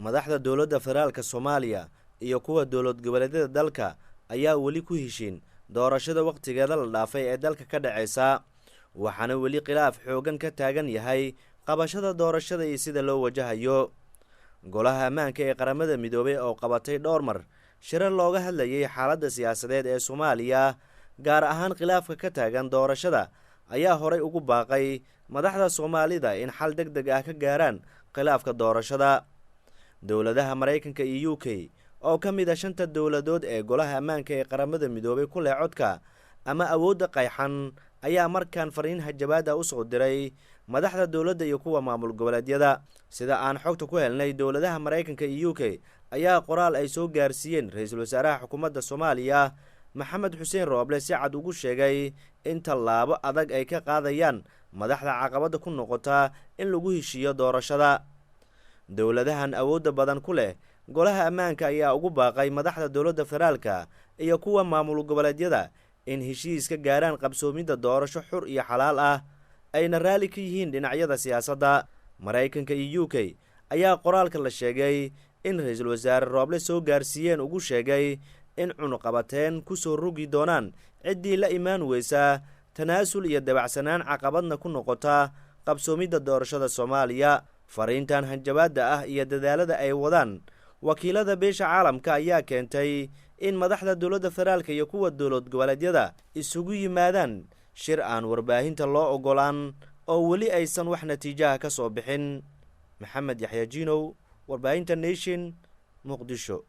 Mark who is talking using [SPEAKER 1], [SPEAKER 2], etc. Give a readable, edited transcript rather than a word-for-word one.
[SPEAKER 1] madaxda dowladda federaalka Soomaaliya iyo kuwa dowlad goboleedyada dalka ayaa weli ku heshiin doorashada waqtigeeda la dhaafay ee dalka ka dhacaysa waxaana weli khilaaf xoogan ka taagan yahay qabashada doorashada iyo sida loo wajahayo golaha ammaanka ee qaramada midoobay oo qabatay dhowr mar shirar looga hadlayay xaaladda siyaasadeed ee Soomaaliya gaar ahaan khilaafka ka taagan doorashada ayaa horay ugu baaqay madaxda Soomaalida in xal degdeg ah ka gaaraan khilaafka doorashada dowladaha Mareykanka iyo UK oo ka mid ah shanta dowladood ee golaha ammaanka ee qaramada midoobay ku leh codka ama awoodda qayxan ayaa markaan fariin hajabaada u soo diray madaxda dowladda iyo kuwa maamul goboleedyada sida aan xogta ku helnay dowladaha Mareykanka iyo UK ayaa qoraal ay soo gaarsiiyeen ra'iisul wasaaraha xukuumadda Soomaaliya Maxamed Xuseen Rooble si cad ugu sheegay in tallaabo adag ay ka qaadayaan madaxda caqabada ku noqota in lagu heshiiyo doorashada dowladahan awoodda badan ku leh golaha ammaanka ayaa ugu baaqay madaxda dowladda federaalka iyo kuwa maamul goboleedyada in heshiis ka gaaraan qabsoomidda doorasho xur iyo xalaal ah ayna raali ka yihiin dhinacyada siyaasadda Mareykanka iyo UK ayaa qoraalka la sheegay in ra'iisul wasaare Rooble soo gaarsiiyeen ugu sheegay in cunuqabateen ku soo rogi doonaan ciddii la imaan weysa tanaasul iyo dabacsanaan caqabadna ku noqota qabsoomidda doorashada Soomaaliya fariintan hanjabaada ah iyo dadaalada ay wadaan wakiilada beesha caalamka ayaa keentay in madaxda dowladda federaalka iyo kuwa dowlad goboleedyada isugu yimaadaan shir aan warbaahinta loo ogolaan oo weli aysan wax natiijo ka soo bixin Maxamed Yaxya Jiinow warbaahinta Nation Muqdisho